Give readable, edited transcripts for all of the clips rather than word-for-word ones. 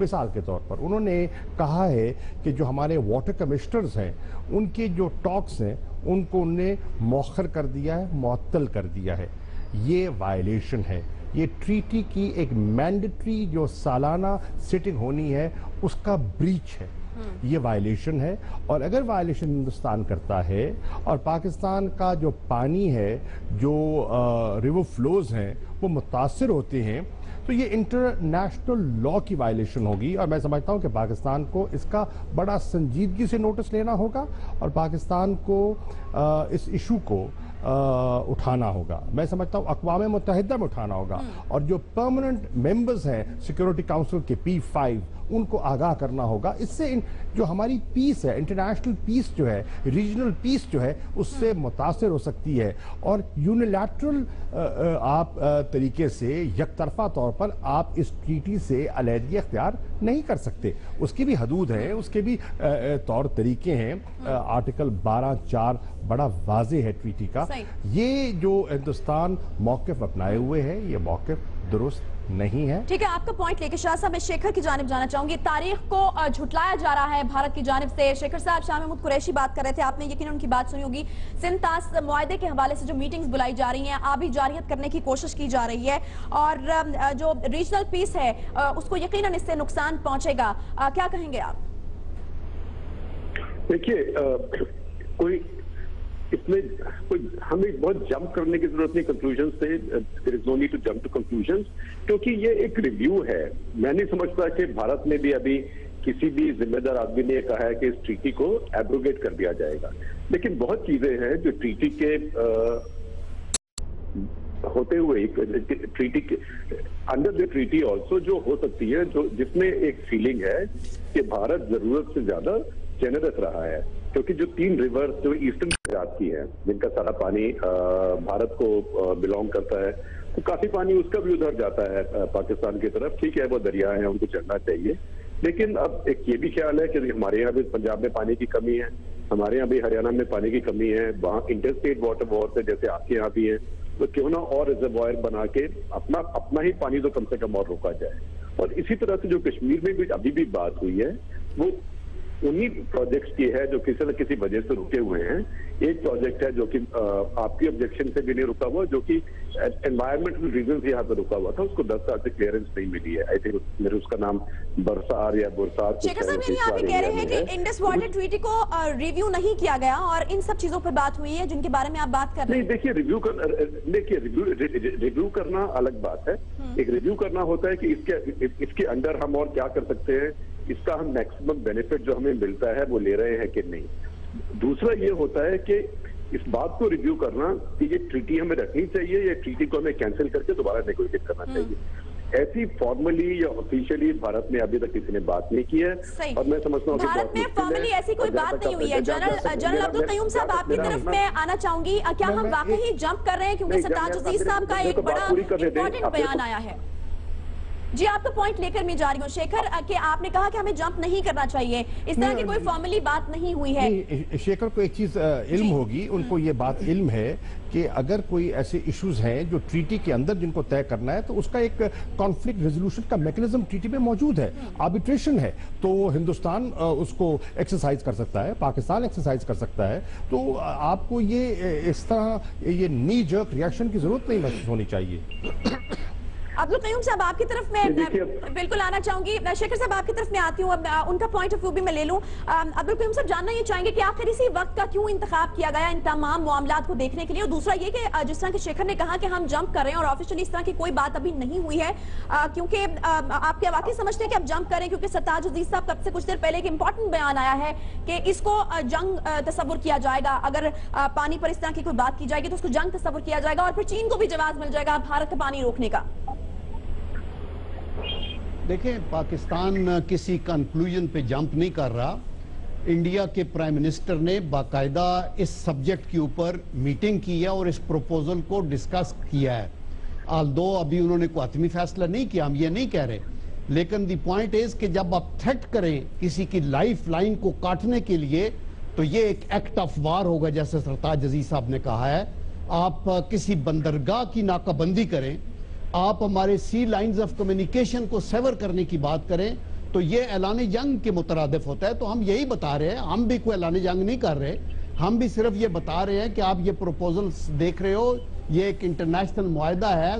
مثال کے طور پر انہوں نے کہا ہے کہ جو ہمارے واٹر کمشنرز ہیں ان کے جو ٹاکس ہیں ان کو انہوں نے مؤخر کر دیا ہے, معطل کر دیا ہے. یہ وائلیشن ہے, یہ ٹریٹی کی ایک مینڈیٹری جو سالانہ سٹنگ ہونی ہے اس کا بریچ ہے, یہ وائلیشن ہے. اور اگر وائلیشن ہندوستان کرتا ہے اور پاکستان کا جو پانی ہے, جو ریور فلوز ہیں وہ متاثر ہوتے ہیں, تو یہ انٹرنیشنل لا کی وائلیشن ہوگی. اور میں سمجھتا ہوں کہ پاکستان کو اس کا بڑا سنجیدگی سے نوٹس لینا ہوگا اور پاکستان کو اس ایشو کو اٹھانا ہوگا. میں سمجھتا ہوں اقوام متحدہ میں اٹھانا ہوگا, اور جو پرماننٹ ممبرز ہیں سیکورٹی کاؤنسل کے P5 ان کو آگاہ کرنا ہوگا. اس سے جو ہماری پیس ہے, انٹرنیشنل پیس جو ہے, ریجنل پیس جو ہے, اس سے متاثر ہو سکتی ہے. اور یونیلیٹرل آپ طریقے سے یک طرفہ طور پر آپ اس ٹریٹی سے علیحدگی اختیار نہیں کر سکتے. اس کی بھی حدود ہیں, اس کے بھی طور طریقے ہیں. آرٹیکل 12(4) بڑا واضح ہے ٹریٹی کا. یہ جو ہندوستان موقف اپنائے ہوئے ہے یہ موقف درست نہیں ہے. ٹھیک ہے, آپ کا پوائنٹ لے کے شاہ صاحب میں شیکھر کی جانب جانا چاہوں گی. تاریخ کو جھٹلایا جا رہا ہے بھارت کی جانب سے. شیکھر صاحب, شاہ محمود قریشی بات کر رہے تھے, آپ نے یقیناً ان کی بات سنی ہوگی. سندھ طاس معاہدے کے حوالے سے جو میٹنگز بلائی جا رہی ہیں, آبی جارحیت کرنے کی کوشش کی جا رہی ہے, اور جو ریجنل پیس ہے اس کو یقیناً اس سے نقصان پہنچے گا. کیا کہیں گے آپ؟ دیکھیے, اس میں ہمیں بہت جمپ کرنے کی ضرورت نہیں کنکلوژن سے. there is no need to jump to conclusions, کیونکہ یہ ایک ریویو ہے. میں نہیں سمجھتا کہ بھارت میں بھی ابھی کسی بھی ذمہ دار آدمی نے کہا ہے کہ اس ٹریٹی کو ایبروگیٹ کر دیا جائے گا. لیکن بہت چیزیں ہیں جو ٹریٹی کے ہوتے ہوئے ٹریٹی کے انڈر دی ٹریٹی آلسو جو ہو سکتی ہے, جو جس میں ایک فیلنگ ہے کہ بھارت ضرورت سے زیادہ جنرس رہا ہے. کیونکہ جو 3 ریور جو ایسٹرن گجرات کی ہیں جن کا سارا پانی بھارت کو بلونگ کرتا ہے, تو کافی پانی اس کا بھی ادھر جاتا ہے پاکستان کی طرف. ٹھیک ہے, وہ دریا ہیں, ان کو چڑھنا چاہیے. لیکن اب ایک یہ بھی خیال ہے کہ ہمارے یہاں بھی پنجاب میں پانی کی کمی ہے, ہمارے یہاں بھی ہریانہ میں پانی کی کمی ہے, وہاں انٹرسٹیٹ واٹر وار سے جیسے آپ کے یہاں بھی ہے, تو کیوں نہ اور ریزروائر بنا کے اپنا ہی پانی تو کم سے کم اور روکا جائے. اور اسی طرح سے جو کشمیر میں بھی ابھی بھی بات ہوئی ہے وہ انہی پروجیکٹس کی ہے جو کسی نہ کسی وجہ سے رکے ہوئے ہیں. ایک پروجیکٹ ہے جو کہ آپ کی آبجیکشن سے بھی نہیں رکا ہوا, جو کہ انوائرمنٹل ریزن سے یہاں پہ رکا ہوا تھا, اس کو 10 سال سے کلیئرنس نہیں ملی ہے. آئی تھنک میرے اس کا نام برسار یا برسات. شیکھر صاحب, یعنی آپ یہ کہہ رہے ہیں کہ انڈس واٹر ٹریٹی کو ریویو نہیں کیا گیا اور ان سب چیزوں پر بات ہوئی ہے جن کے بارے میں آپ بات کر رہے ہیں. نہیں, دیکھیے ریویو کرنا الگ بات ہے. ایک ریویو کرنا ہوتا ہے کہ اس کے اندر ہم اور کیا کر سکتے ہیں, اس کا ہم میکسیمم بینیفٹ جو ہمیں ملتا ہے وہ لے رہے ہیں کہ نہیں. دوسرا یہ ہوتا ہے کہ اس بات کو ریویو کرنا کہ یہ ٹریٹی ہمیں رکھنی چاہیے یا ٹریٹی کو ہمیں کینسل کر کے دوبارہ نیگوشیٹ کرنا چاہیے. ایسی فارملی یا آفیشیلی بھارت میں ابھی تک کسی نے بات نہیں کی ہے, اور میں سمجھتا ہوں کہ بھارت میں فارملی ایسی کوئی بات نہیں ہوئی ہے. جنرل عبدالقیوم صاحب, آپ کی طرف میں آنا چاہوں گی. کیا ہم واقعی جمپ کر رہے ہیں, کیونکہ سرتاج عزیز صاحب کا ایک بڑا امپورٹنٹ بیان آیا ہے. جی, آپ کا پوائنٹ لے کر میں جا رہی ہوں شیکھر, کہ آپ نے کہا کہ ہمیں جمپ نہیں کرنا چاہیے, اس طرح کی کوئی فارملی بات نہیں ہوئی ہے. شیکھر کو ایک چیز علم ہوگی, ان کو یہ بات علم ہے کہ اگر کوئی ایسے ایشوز ہیں جو ٹریٹی کے اندر جن کو طے کرنا ہے تو اس کا ایک کانفلکٹ ریزولوشن کا میکنزم ٹریٹی میں موجود ہے, آربیٹریشن ہے, تو ہندوستان اس کو ایکسرسائز کر سکتا ہے, پاکستان ایکسرسائز کر سکتا ہے. تو آپ کو یہ اس طرح یہ نی جرک ریاکشن کی ضرورت نہیں محسوس ہونی چاہیے. عبدالقیوم صاحب, آپ کی طرف میں بالکل آنا چاہوں گی. شیکھر صاحب, آپ کی طرف میں آتی ہوں, اب ان کا پوائنٹ آف ویو بھی میں لے لوں. عبدالقیوم صاحب, جاننا یہ چاہیں گے کہ آخر اسی وقت کا کیوں انتخاب کیا گیا ان تمام معاملات کو دیکھنے کے لیے, اور دوسرا یہ کہ جس طرح کہ شیکھر نے کہا کہ ہم جمپ کر رہے ہیں اور آفیشلی اس طرح کی کوئی بات ابھی نہیں ہوئی ہے, کیونکہ آپ کیا واقعی سمجھتے ہیں کہ اب جمپ کریں, کیونکہ سرتاج عزیز صاحب تب سے کچھ دیر پہلے ایک امپورٹنٹ بیان آیا ہے کہ اس کو جنگ تصور کیا جائے گا, اگر پانی پر اس طرح کی کوئی بات کی جائے گی تو اس کو جنگ تصور کیا جائے گا, اور پھر چین کو بھی جواز مل جائے گا بھارت کا پانی روکنے کا. دیکھیں, پاکستان کسی کنکلوژن پہ جمپ نہیں کر رہا. انڈیا کے پرائم منسٹر نے باقاعدہ اس سبجیکٹ کے اوپر میٹنگ کی ہے اور اس پروپوزل کو ڈسکس کیا ہے. آلدو ابھی انہوں نے کوئی حتمی فیصلہ نہیں کیا, ہم یہ نہیں کہہ رہے, لیکن دی پوائنٹ از کہ جب آپ تھریٹ کریں کسی کی لائف لائن کو کاٹنے کے لیے تو یہ ایک ایکٹ آف وار ہوگا, جیسے سرتاج عزیز صاحب نے کہا ہے. آپ کسی بندرگاہ کی ناکہ بندی کریں, آپ ہمارے سی لائنز آف کمیونیکیشن کو سیور کرنے کی بات کریں, تو یہ اعلان جنگ کے مترادف ہوتا ہے. تو ہم یہی بتا رہے ہیں, ہم بھی کوئی اعلان جنگ نہیں کر رہے, ہم بھی صرف یہ بتا رہے ہیں کہ آپ یہ پروپوزلز دیکھ رہے ہو, یہ ایک انٹرنیشنل معاہدہ ہے.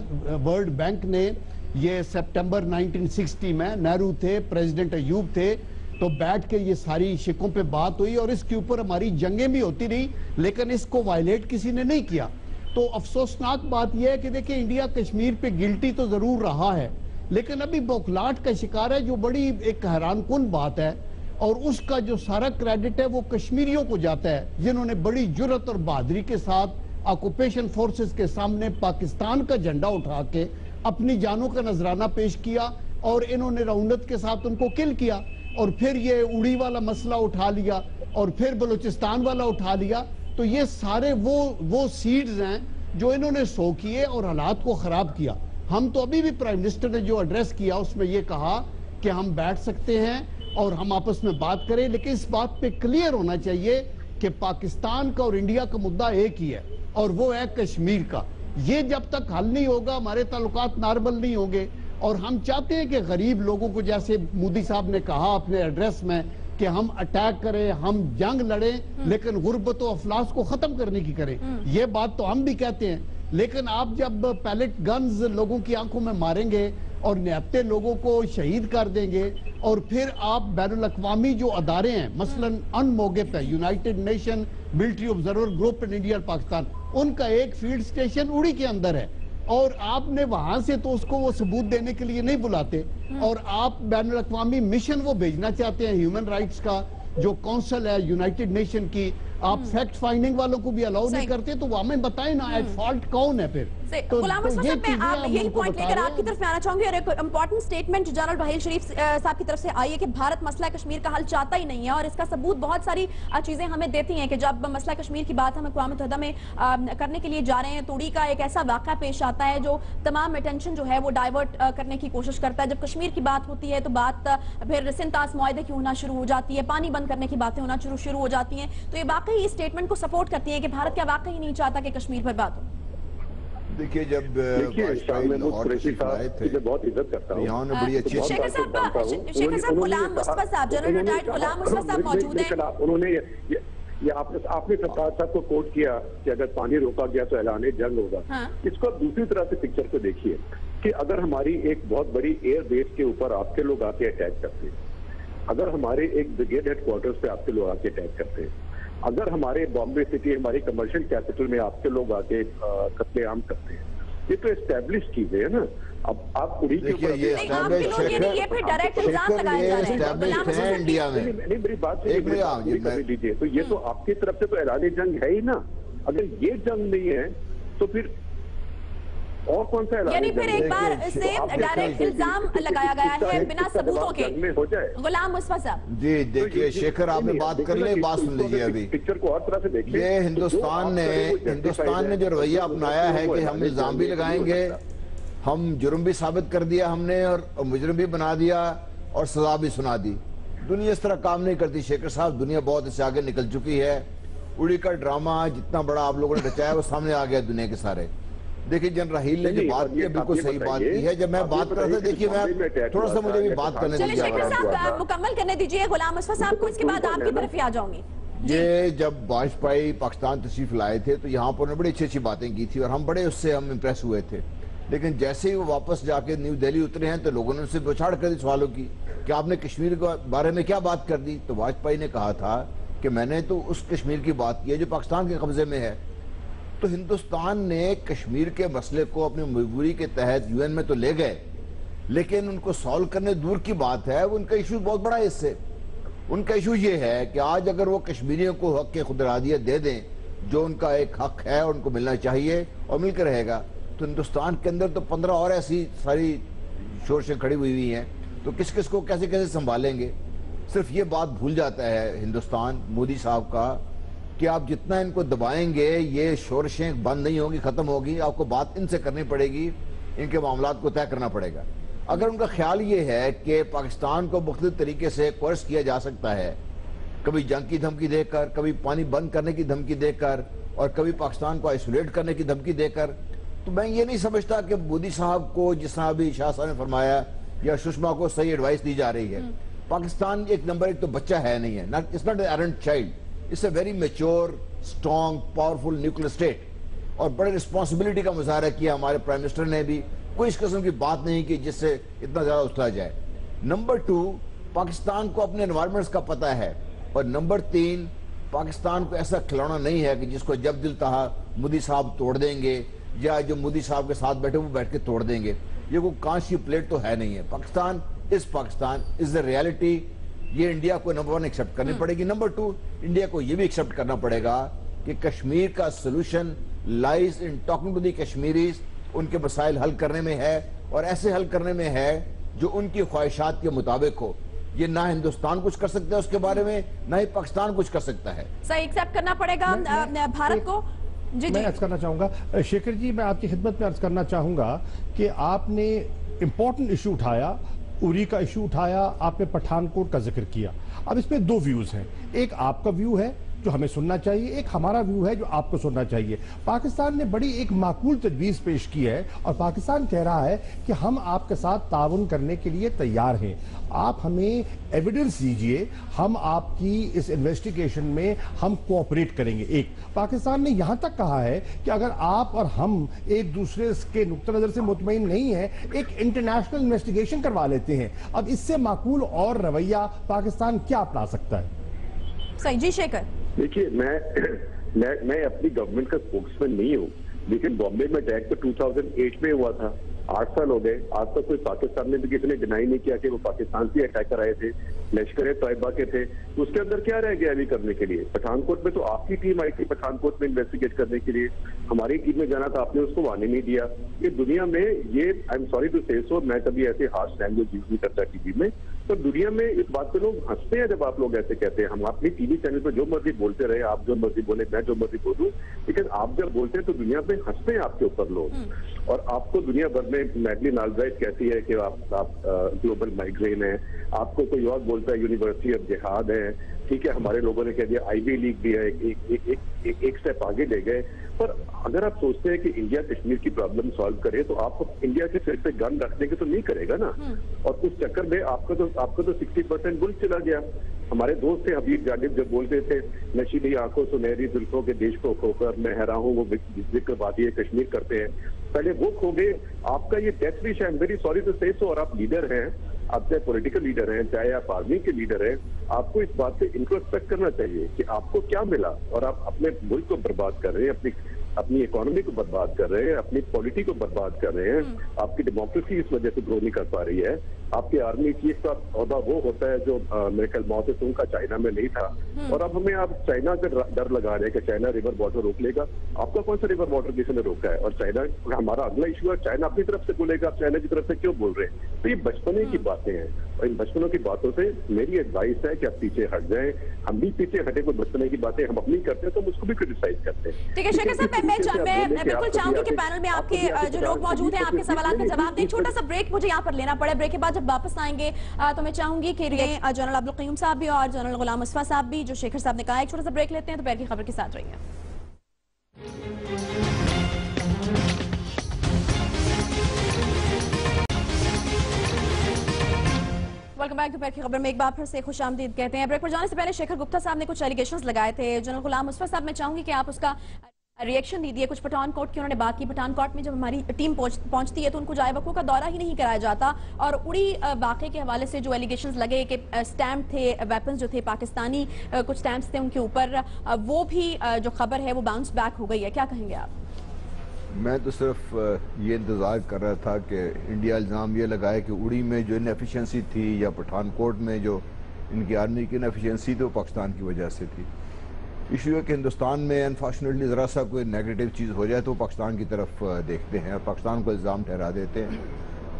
ورلڈ بینک نے یہ سپٹمبر 1960 میں, نہرو تھے, پریزیڈنٹ ایوب تھے, تو بیٹھ کے یہ ساری شکوں پہ بات ہوئی اور اس کے اوپر ہماری جنگیں بھی ہوتی رہی, لیکن اس کو وائلیٹ کسی نے نہیں کیا. تو افسوسناک بات یہ ہے کہ دیکھیں انڈیا کشمیر پہ گلٹی تو ضرور رہا ہے, لیکن ابھی بوکھلاہٹ کا شکار ہے, جو بڑی ایک حیران کن بات ہے. اور اس کا جو سارا کریڈٹ ہے وہ کشمیریوں کو جاتا ہے, جنہوں نے بڑی جرت اور بہادری کے ساتھ آکوپیشن فورسز کے سامنے پاکستان کا جھنڈا اٹھا کے اپنی جانوں کا نذرانہ پیش کیا, اور انہوں نے رونت کے ساتھ ان کو کل کیا, اور پھر یہ اڑی والا مسئلہ اٹھا لیا, اور پھر بلوچستان والا اٹھا لیا. تو یہ سارے وہ سیڈز ہیں جو انہوں نے سو کیے اور حالات کو خراب کیا. ہم تو ابھی بھی پرائم منسٹر نے جو ایڈریس کیا اس میں یہ کہا کہ ہم بیٹھ سکتے ہیں اور ہم آپس میں بات کریں, لیکن اس بات پہ کلیئر ہونا چاہیے کہ پاکستان کا اور انڈیا کا مدعا ایک ہی ہے, اور وہ ہے کشمیر کا. یہ جب تک حل نہیں ہوگا ہمارے تعلقات نارمل نہیں ہوں گے. اور ہم چاہتے ہیں کہ غریب لوگوں کو, جیسے مودی صاحب نے کہا اپنے ایڈریس میں, کہ ہم اٹیک کریں, ہم جنگ لڑیں, لیکن غربت و افلاس کو ختم کرنے کی کریں. یہ بات تو ہم بھی کہتے ہیں, لیکن آپ جب پیلٹ گنز لوگوں کی آنکھوں میں ماریں گے اور نہتے لوگوں کو شہید کر دیں گے, اور پھر آپ بین الاقوامی جو ادارے ہیں, مثلا ان موقف ہے United nation military observer group in India اور پاکستان, ان کا ایک فیلڈ سٹیشن اڑی کے اندر ہے, اور آپ نے وہاں سے تو اس کو وہ ثبوت دینے کے لیے نہیں بلاتے, اور آپ بین الاقوامی مشن وہ بھیجنا چاہتے ہیں ہیومن رائٹس کا, جو کونسل ہے یونائٹڈ نیشن کی, آپ فیکٹ فائنڈنگ والوں کو بھی الاؤ نہیں کرتے. تو وہ ہمیں بتائیں نا ایٹ فالٹ کون ہے پھر. غلام مصطفی صاحب, میں آپ یہی پوائنٹ لے کر آپ کی طرف میں آنا چاہوں گی, اور ایک امپورٹنٹ سٹیٹمنٹ جنرل وحید شریف صاحب کی طرف سے آئی ہے کہ بھارت مسئلہ کشمیر کا حل چاہتا ہی نہیں ہے, اور اس کا ثبوت بہت ساری چیزیں ہمیں دیتی ہیں کہ جب مسئلہ کشمیر کی بات ہم اقوام متحدہ میں کرنے کے لیے جا رہے ہیں, توڑی کا ایک ایسا واقعہ پیش آتا ہے جو تمام اٹینشن جو ہے وہ ڈائیورٹ کرنے کی کوشش کرتا ہے. جب کشمیر کی بات ہوتی ہے تو بات پھر سنتاس معاہدے کی ہونا شروع ہو جاتی ہے, پانی بند کرنے کی باتیں ہونا شروع ہو جاتی ہیں. تو یہ واقعی اس اسٹیٹمنٹ کو سپورٹ کرتی ہیں کہ بھارت کیا واقعی نہیں چاہتا کہ کشمیر پر بات ہو. دیکھیے جب بہت عزت کرتا ہوں, یہاں نے بڑی اچھی شیخر صاحب غلام مصطفیٰ صاحب, جنرل ریٹائرڈ غلام مصطفیٰ صاحب موجود ہیں. انہوں نے یہ آپ نے سرکار صاحب کو کوٹ کیا کہ اگر پانی روکا گیا تو اعلان جنگ ہوگا. اس کو دوسری طرح سے پکچر کو دیکھیے کہ اگر ہماری ایک بہت بڑی ایئر بیس کے اوپر آپ کے لوگ آ کے اٹیک کرتے ہیں, اگر ہمارے ایک بریگیڈ ہیڈ کوارٹرز پہ آپ کے لوگ آ کے اٹیک کرتے ہیں, اگر ہمارے بامبے سٹی ہماری کمرشل کیپٹل میں آپ کے لوگ آ کے قتل عام کرتے ہیں, یہ تو اسٹیبلش چیزیں ہیں نا. اب آپ اڑی کے اوپر یہ پھر ڈائریکٹ الزام لگائے جا رہے ہیں انڈیا میں. نہیں, میری بات دیجیے, تو یہ تو آپ کی طرف سے تو اعلان جنگ ہے ہی نا. اگر یہ جنگ نہیں ہے تو پھر اور کون سا اعلان, یعنی پھر ایک بار سے ڈائریکٹ الزام لگایا گیا ہے بنا ثبوتوں کے. غلام مصطفیٰ صاحب جی دیکھیے شیخر, آپ نے بات کر لیں, بات سن لیجیے. ابھی پکچر کو اور طرح سے دیکھیں, یہ ہندوستان نے جو رویہ اپنایا ہے کہ ہم الزام بھی لگائیں گے, ہم جرم بھی ثابت کر دیا ہم نے, اور مجرم بھی بنا دیا, اور سزا بھی سنا دی. دنیا اس طرح کام نہیں کرتی شیخر صاحب, دنیا بہت اس سے آگے نکل چکی ہے. اڑی کا ڈرامہ جتنا بڑا آپ لوگوں نے رچایا وہ سامنے آ گیا دنیا کے سارے. دیکھیں جنرل راحیل نے جو بات کی بالکل صحیح بات کی ہے. جب میں بات کر رہا تھا, دیکھیے میں تھوڑا سا مجھے بھی بات کرنے دیجیے. چلیں شیخر صاحب مکمل کرنے دیجیے غلام مصطفیٰ صاحب کو, اس کے بعد آپ کی طرف ہی آ جاؤں گی. یہ جب واجپئی پاکستان تشریف لائے تھے تو یہاں پر بڑی اچھی باتیں کی تھی, اور ہم بڑے اس سے ہم امپریس ہوئے تھے. لیکن جیسے ہی وہ واپس جا کے نیو دہلی اترے ہیں تو لوگوں نے ان سے بچھاڑ کر دی سوالوں کی کہ آپ نے کشمیر کے بارے میں کیا بات کر دی. تو واجپئی نے کہا تھا کہ میں نے تو اس کشمیر کی بات کی ہے جو پاکستان کے قبضے میں ہے. تو ہندوستان نے کشمیر کے مسئلے کو اپنی مجبوری کے تحت یو این میں تو لے گئے, لیکن ان کو سالو کرنے دور کی بات ہے. ان کا ایشو بہت بڑا ہے. اس سے ان کا ایشو یہ ہے کہ آج اگر وہ کشمیریوں کو حق خود ارادیت دے دیں, جو ان کا ایک حق ہے اور ان کو ملنا چاہیے اور مل کے رہے گا, تو ہندوستان کے اندر تو 15 اور ایسی ساری شورشیں کھڑی ہوئی ہیں, تو کس کس کو کیسے کیسے سنبھالیں گے. صرف یہ بات بھول جاتا ہے ہندوستان مودی صاحب کا کہ آپ جتنا ان کو دبائیں گے یہ شورشیں بند نہیں ہوگی, ختم ہوگی. آپ کو بات ان سے کرنی پڑے گی, ان کے معاملات کو طے کرنا پڑے گا. اگر ان کا خیال یہ ہے کہ پاکستان کو مختلف طریقے سے کورس کیا جا سکتا ہے, کبھی جنگ کی دھمکی دے کر, کبھی پانی بند کرنے کی دھمکی دے کر, اور کبھی پاکستان کو آئسولیٹ کرنے کی دھمکی دے کر, تو میں یہ نہیں سمجھتا کہ مودی صاحب کو جس طرح ابھی شاہ صاحب نے فرمایا یا سشما کو صحیح ایڈوائس دی جا رہی ہے. پاکستان ایک نمبر ایک تو بچہ ہے نہیں ہے, it's not an errant child, it's a very mature, strong, powerful nuclear state. اور بڑے رسپانسبلٹی کا مظاہرہ کیا ہمارے پرائم منسٹر نے بھی, کوئی اس قسم کی بات نہیں کی جس سے اتنا زیادہ اچھلا جائے. نمبر 2, پاکستان کو اپنے انوائرمنٹس کا پتہ ہے. اور نمبر 3, پاکستان کو ایسا کھلونا نہیں ہے کہ جس کو جب دل چاہا مودی صاحب توڑ دیں گے, یا جو مودی صاحب کے ساتھ بیٹھے وہ بیٹھ کے توڑ دیں گے. یہ کوئی کانچ کی پلیٹ تو ہے نہیں ہے. پاکستان از the reality. یہ انڈیا کو نمبر 1 ایکسپٹ کرنی پڑے گی. نمبر 2, انڈیا کو یہ بھی ایکسپٹ کرنا پڑے گا کہ کشمیر کا solution lies in talking to the Kashmiris, ان کے مسائل حل کرنے میں ہے, اور ایسے حل کرنے میں ہے جو ان کی خواہشات کے مطابق ہو. یہ نہ ہندوستان کچھ کر سکتا ہے اس کے بارے میں, نہ ہی پاکستان کچھ کر سکتا ہے. صحیح ایکسپٹ کرنا پڑے گا بھارت کو. میں عرض کرنا چاہوں گا شیکھر جی, میں آپ کی خدمت میں عرض کرنا چاہوں گا کہ آپ نے امپورٹنٹ ایشو اٹھایا, اری کا ایشو اٹھایا, آپ نے پٹھان کوٹ کا ذکر کیا. اب اس میں 2 ویوز ہیں, ایک آپ کا ویو ہے جو ہمیں سننا چاہیے, ایک ہمارا ویو ہے جو آپ کو سننا چاہیے. پاکستان نے بڑی ایک معقول تجویز پیش کی ہے, اور پاکستان کہہ رہا ہے کہ ہم آپ کے ساتھ تعاون کرنے کے لیے تیار ہیں. آپ ہمیں ایویڈنس دیجئے, ہم آپ کی اس انویسٹیگیشن میں ہم کوآپریٹ کریں گے. ایک پاکستان نے یہاں تک کہا ہے کہ اگر آپ اور ہم ایک دوسرے کے نقطہ نظر سے مطمئن نہیں ہیں, ایک انٹرنیشنل انویسٹیگیشن کروا لیتے ہیں. اب اس سے معقول اور رویہ پاکستان کیا اپنا سکتا ہے؟ صحیح. جی شیکھر. دیکھیے, میں اپنی گورنمنٹ کا اسپوکس مین نہیں ہوں, لیکن بامبے میں اٹیک تو 2008 میں ہوا تھا. 8 سال ہو گئے, آج تک کوئی پاکستان میں بھی کسی نے ڈینائی نہیں کیا کہ وہ پاکستان سے اٹیکر آئے تھے, لشکر طیبہ کے تھے. اس کے اندر کیا رہ گیا ابھی کرنے کے لیے؟ پٹھان کوٹ میں تو آپ کی ٹیم آئی تھی پٹھان کوٹ میں انویسٹیگیٹ کرنے کے لیے, ہماری ٹیم میں جانا تھا, آپ نے اس کو آنے نہیں دیا. یہ دنیا میں یہ I am sorry to say سو, میں کبھی ایسے ہارش لینگویج یوز نہیں کرتا ٹی وی میں, تو دنیا میں اس بات پہ لوگ ہنستے ہیں جب آپ لوگ ایسے کہتے ہیں. ہم اپنی ٹی وی چینل پہ جو مرضی بولتے رہے, آپ جو مرضی بولے, میں جو مرضی بولوں, لیکن آپ جب بولتے ہیں تو دنیا پہ ہنستے ہیں آپ کے اوپر لوگ. اور آپ کو دنیا بھر میں میڈلین آلبرائٹ کہتی ہے کہ آپ گلوبل مائیگرین ہیں, آپ کو کوئی اور بولتا ہے یونیورسٹی آف جہاد ہے. ٹھیک ہے, ہمارے لوگوں نے کہہ دیا آئی وی لیگ بھی ہے, ایک سٹیپ آگے لے گئے. پر اگر آپ سوچتے ہیں کہ انڈیا کشمیر کی پرابلم سالو کرے تو آپ انڈیا کے سر پہ گن رکھ دیں گے تو نہیں کرے گا نا. اور اس چکر میں آپ کا تو 60% ملک چلا گیا. ہمارے دوست تھے حبیب جانب جب بولتے تھے نشیلی آنکھوں سنہری زلفوں کے دیش کو کھو کر میں حیران ہوں, وہ ذکر وادی کشمیر کرتے ہیں. پہلے وہ کھو گئے. آپ کا یہ ڈیتھ وش ہے, I am very sorry to say so, اور آپ لیڈر ہیں, آپ چاہے پولیٹیکل لیڈر ہیں, چاہے آپ آرمی کے لیڈر ہیں, آپ کو اس بات سے انٹروسپیکٹ کرنا چاہیے کہ آپ کو کیا ملا, اور آپ اپنے ملک کو برباد کر رہے ہیں, اپنی اکانومی کو برباد کر رہے ہیں, اپنی پالیٹی کو برباد کر رہے ہیں. آپ کی ڈیموکریسی اس وجہ سے گرو نہیں کر پا رہی ہے. آپ کے آرمی چیف کا عہدہ وہ ہوتا ہے جو میرے خیال ماؤ سے تنگ کا چائنا میں نہیں تھا, اور اب ہمیں آپ چائنا کا ڈر لگا رہے ہیں کہ چائنا ریور واٹر روک لے گا. آپ کا کون سا ریور واٹر کسی نے روکا ہے؟ اور چائنا ہمارا اگلا ایشو ہے, چائنا اپنی طرف سے بولے گا, آپ چائنا کی طرف سے کیوں بول رہے ہیں؟ تو یہ بچپنے کی باتیں ہیں, اور ان بچپنوں کی باتوں سے میری ایڈوائس ہے کہ آپ پیچھے ہٹ جائیں. ہم بھی پیچھے ہٹے, کوئی بچپنے کی باتیں ہم اپنی کرتے ہیں تو ہم اس کو بھی کرٹیسائز کرتے ہیں. ٹھیک ہے شیخر صاحب, میں بالکل چاہوں گی کہ پینل میں آپ کے جو لوگ موجود ہیں آپ کے سوالات کا جواب دیں. چھوٹا سا بریک مجھے یہاں پر لینا پڑے. بریک کے بعد جب واپس آئیں گے تو میں چاہوں گی کہ جنرل عبدالقیوم صاحب بھی اور جنرل غلام مصطفیٰ صاحب بھی, جو شیخر صاحب نے کہا, ایک چھوٹا سا بریک لیتے ہیں. تو پیر کی خبر کے ساتھ رہیے. Welcome back. دوپہر کی خبر میں ایک بار پھر سے خوش آمدید کہتے ہیں. بریک پر جانے سے پہلے شیخر گپتا صاحب نے کچھ ایلیگیشنز لگائے تھے. جنرل غلام مصطفیٰ صاحب, میں چاہوں گی کہ آپ اس کا ریئیکشن دیجیے. کچھ پٹھان کوٹ کی انہوں نے بات کی. پٹھان کوٹ میں جب ہماری ٹیم پہنچتی ہے تو ان کو جائے وقوع کا دورہ ہی نہیں کرایا جاتا, اور اڑی واقعے کے حوالے سے جو ایلیگیشنز لگے کہ سٹیمپ تھے, ویپنز جو تھے پاکستانی, کچھ سٹیمپس تھے ان کے اوپر, وہ بھی جو خبر ہے وہ باؤنس بیک ہو گئی ہے. کیا کہیں گے آپ؟ میں تو صرف یہ انتظار کر رہا تھا کہ انڈیا الزام یہ لگائے کہ اڑی میں جو انیفیشنسی تھی, یا پٹھان کوٹ میں جو ان کی آرمی کی انیفیشنسی تھی, وہ پاکستان کی وجہ سے تھی. ایشو ہے کہ ہندوستان میں انفارچونیٹلی ذرا سا کوئی نیگیٹو چیز ہو جائے تو وہ پاکستان کی طرف دیکھتے ہیں اور پاکستان کو الزام ٹھہرا دیتے ہیں.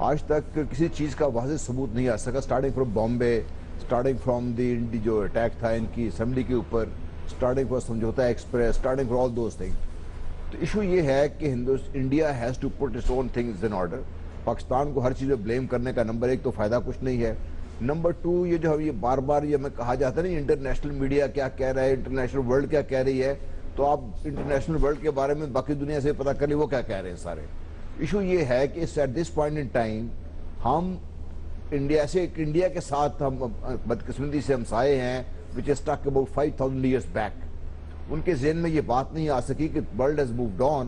آج تک کسی چیز کا واضح ثبوت نہیں آ سکا, starting from Bombay, starting from the جو اٹیک تھا ان کی اسمبلی کے اوپر, starting from Samjhauta express, starting from all those things. تو ایشو یہ ہے کہ India has to put its own things in order. Pakistan کو ہر چیز میں بلیم کرنے کا نمبر 1 تو فائدہ کچھ نہیں ہے. نمبر 2, یہ جو یہ بار بار یہ میں کہا جاتا ہے نا, انٹرنیشنل میڈیا کیا کہہ رہا ہے, انٹرنیشنل ورلڈ کیا کہہ رہی ہے, تو آپ انٹرنیشنل ورلڈ کے بارے میں باقی دنیا سے پتہ کر لیں وہ کیا کہہ رہے ہیں سارے. ایشو یہ ہے کہ at this point in time ہم انڈیا کے ساتھ ہم بدقسمتی سے ہمسائے ہیں which is stuck about 5,000 years back. ان کے ذہن میں یہ بات نہیں آ سکی کہ world has moved on.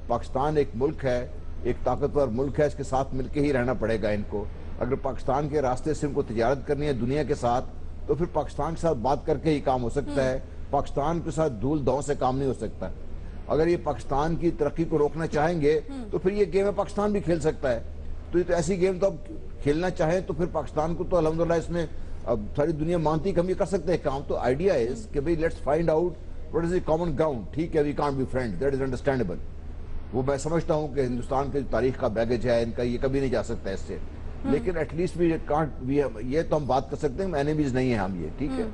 Pakistan ایک ملک ہے, ایک طاقتور ملک ہے, اس کے ساتھ مل کے ہی رہنا پڑے گا ان کو. اگر پاکستان کے راستے سے ان کو تجارت کرنی ہے دنیا کے ساتھ تو پھر پاکستان کے ساتھ بات کر کے ہی کام ہو سکتا ہے. پاکستان کے ساتھ دھول دھاؤں سے کام نہیں ہو سکتا. اگر یہ پاکستان کی ترقی کو روکنا چاہیں گے تو پھر یہ گیم پاکستان بھی کھیل سکتا ہے. تو یہ تو ایسی گیم تو اب کھیلنا چاہیں تو پھر پاکستان کو تو الحمدللہ اس میں اب ساری دنیا مانتی کہ ہم یہ کر سکتے ہیں کام. تو آئیڈیا از کہ بھئی let's find out what is the common ground. ٹھیک ہے, we can't be friends, that is understandable. وہ میں سمجھتا ہوں کہ ہندوستان کے جو تاریخ کا بیگیج ہے ان کا یہ کبھی نہیں جا سکتا اس سے, لیکن ایٹ لیسٹ یہ تو ہم بات کر سکتے ہیں اینیمیز نہیں ہیں ہم یہ. ٹھیک ہے,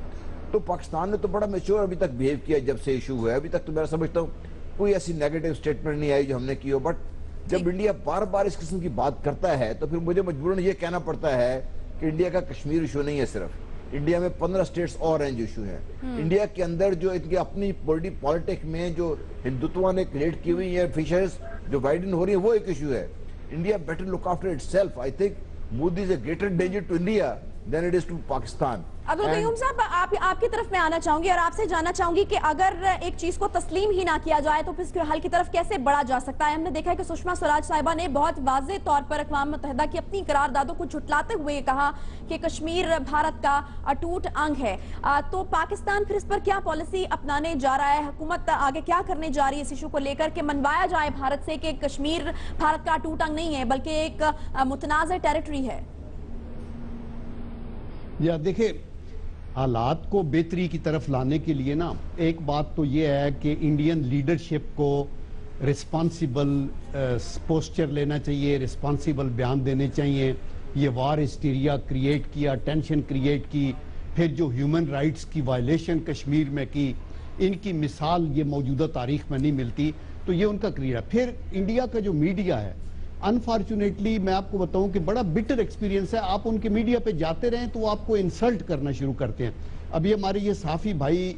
تو پاکستان نے تو بڑا میچور ابھی تک بیہیو کیا جب سے ایشو ہوا ہے. ابھی تک تو میں سمجھتا ہوں کوئی ایسی نیگیٹو سٹیٹمنٹ نہیں آئی جو ہم نے کی ہو. بٹ جب انڈیا بار بار اس قسم کی بات کرتا ہے تو پھر مجھے مجبوراً یہ کہنا پڑتا ہے کہ انڈیا کا کشمیر ایشو نہیں ہے صرف, انڈیا میں 15 سٹیٹس اور ہیں جو ایشو ہیں. انڈیا کے اندر جو ان کے اپنی پولیٹک میں جو ہندوتوا نے کریٹ کی ہوئی ہیں فیچرز جو وائڈن ہو رہی ہیں وہ ایک ایشو ہے. India better look after itself. I think Modi is a greater danger to India than it is to Pakistan. Abdul Qayyum صاحب, آپ کی طرف میں آنا چاہوں گی اور آپ سے جاننا چاہوں گی کہ اگر ایک چیز کو تسلیم ہی نہ کیا جائے تو پھر اس کے حل کی طرف کیسے بڑھا جا سکتا ہے؟ ہم نے دیکھا ہے کہ سشما سوراج صاحبہ نے بہت واضح طور پر اقوام متحدہ کی اپنی قراردادوں کو جھٹلاتے ہوئے کہا کہ کشمیر بھارت کا اٹوٹ انگ ہے. تو پاکستان پھر اس پر کیا پالیسی اپنانے جا رہا ہے؟ حکومت آگے کیا کرنے جا رہی ہے اس ایشو کو لے کر کہ منوایا جائے بھارت سے کہ کشمیر بھارت کا اٹوٹ انگ نہیں ہے بلکہ ایک متنازع ٹیریٹری ہے؟ یا دیکھیں, حالات کو بہتری کی طرف لانے کے لیے نا ایک بات تو یہ ہے کہ انڈین لیڈرشپ کو ریسپانسیبل پوسچر لینا چاہیے, ریسپانسیبل بیان دینے چاہیے. یہ وار ہسٹیریا کریٹ کیا, ٹینشن کریٹ کی, پھر جو ہیومن رائٹس کی وائلیشن کشمیر میں کی, ان کی مثال یہ موجودہ تاریخ میں نہیں ملتی. تو یہ ان کا کریٹ ہے. پھر انڈیا کا جو میڈیا ہے انفارچونیٹلی میں آپ کو بتاؤں کہ بڑا بٹر ایکسپیرینس ہے. آپ ان کے میڈیا پہ جاتے رہیں تو وہ آپ کو انسلٹ کرنا شروع کرتے ہیں. ابھی ہمارے یہ صحافی بھائی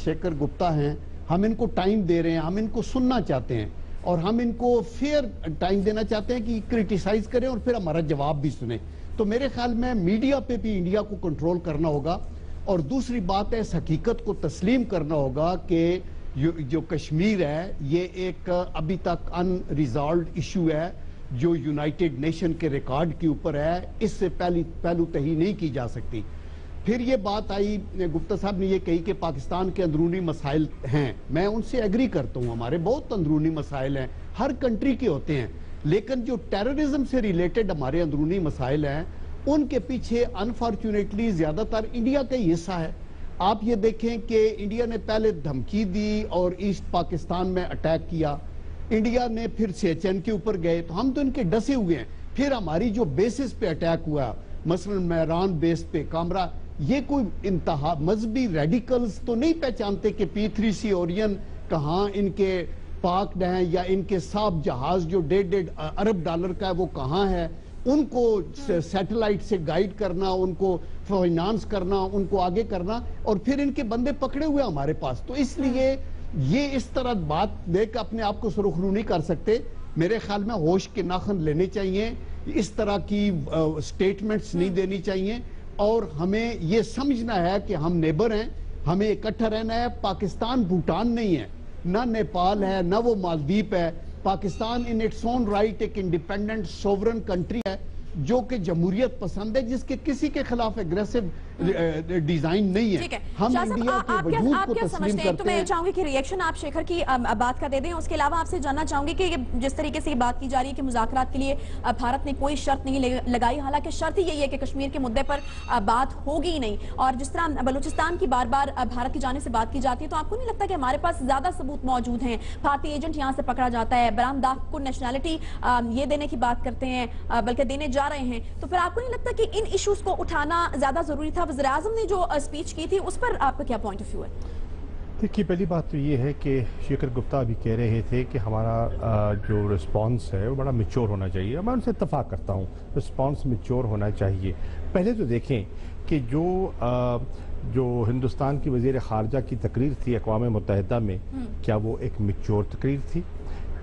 شیکھر گپتا ہیں, ہم ان کو ٹائم دے رہے ہیں, ہم ان کو سننا چاہتے ہیں اور ہم ان کو فیئر ٹائم دینا چاہتے ہیں کہ کرٹیسائز کریں اور پھر ہمارا جواب بھی سنیں. تو میرے خیال میں میڈیا پہ بھی انڈیا کو کنٹرول کرنا ہوگا. اور دوسری بات ہے اس حقیقت کو تسلیم کرنا ہوگا کہ جو کشمیر ہے یہ ایک ابھی تک ان ریزالوڈ ایشو ہے جو یونائٹڈ نیشن کے ریکارڈ کے اوپر ہے. اس سے پہلو تہی نہیں کی جا سکتی. پھر یہ بات آئی, گپتا صاحب نے یہ کہی کہ پاکستان کے اندرونی مسائل ہیں. میں ان سے ایگری کرتا ہوں, ہمارے بہت اندرونی مسائل ہیں, ہر کنٹری کے ہوتے ہیں. لیکن جو ٹیررزم سے ریلیٹڈ ہمارے اندرونی مسائل ہیں ان کے پیچھے انفارچونیٹلی زیادہ تر انڈیا کا ہی حصہ ہے. آپ یہ دیکھیں کہ انڈیا نے پہلے دھمکی دی اور ایسٹ پاکستان میں اٹیک کیا, انڈیا نے پھر سیچن کے اوپر گئے, تو ہم تو ان کے ڈسے ہوئے ہیں. پھر ہماری جو بیسز پہ اٹیک ہوا, مثلا میران بیس پہ, کامرا, یہ کوئی انتہا مذہبی ریڈیکلز تو نہیں پہچانتے کہ P3C اورین کہاں ان کے پاکڈ ہیں یا ان کے صاحب جہاز جو $1.5 ارب کا ہے وہ کہاں ہے. ان کو سیٹلائٹ سے گائیڈ کرنا, ان کو فائنانس کرنا, ان کو آگے کرنا, اور پھر ان کے بندے پکڑے ہوئے ہمارے پاس. تو اس لیے یہ اس طرح بات دیکھ اپنے آپ کو سرخرو نہیں کر سکتے. میرے خیال میں ہوش کے ناخن لینے چاہیے, اس طرح کی سٹیٹمنٹس نہیں دینی چاہیے, اور ہمیں یہ سمجھنا ہے کہ ہم نیبر ہیں, ہمیں اکٹھا رہنا ہے. پاکستان بھوٹان نہیں ہے, نہ نیپال ہے, نہ وہ مالدیپ ہے. Pakistan in its own right ایک انڈیپینڈنٹ سوورن کنٹری ہے جو کہ جمہوریت پسند ہے, جس کے کسی کے خلاف اگریسو ڈیزائن نہیں ہے. ہم انڈیا کے وجود کو تسلیم کرتے ہیں. تو میں چاہوں گی کہ ریئیکشن آپ شیکھر کی بات کا دے دیں. اس کے علاوہ آپ سے جاننا چاہوں گی کہ جس طریقے سے یہ بات کی جا رہی ہے کہ مذاکرات کے لیے بھارت نے کوئی شرط نہیں لگائی, حالانکہ شرط ہی یہی ہے کہ کشمیر کے مدعے پر بات ہوگی ہی نہیں. اور جس طرح بلوچستان کی بار بار بھارت کی جانب سے بات کی جاتی ہے, تو آپ کو نہیں لگتا کہ ہمارے پاس زیادہ ثبوت موجود ہیں؟ بھارتی ایجنٹ یہاں سے پکڑا جاتا ہے, برہم داغ کو نیشنلٹی یہ دینے کی بات کرتے ہیں, بلکہ دینے جا رہے ہیں. تو پھر آپ کو نہیں لگتا کہ ان ایشوز کو اٹھانا زیادہ ضروری تھا؟ وزیراعظم نے جو اسپیچ کی تھی اس پر آپ کا کیا پوائنٹ آف ویو ہے؟ دیکھیے, پہلی بات تو یہ ہے کہ شیکھر گپتا ابھی کہہ رہے تھے کہ ہمارا جو رسپانس ہے وہ بڑا میچور ہونا چاہیے. میں ان سے اتفاق کرتا ہوں, رسپانس میچور ہونا چاہیے. پہلے تو دیکھیں کہ جو ہندوستان کی وزیر خارجہ کی تقریر تھی اقوام متحدہ میں, کیا وہ ایک میچور تقریر تھی؟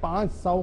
500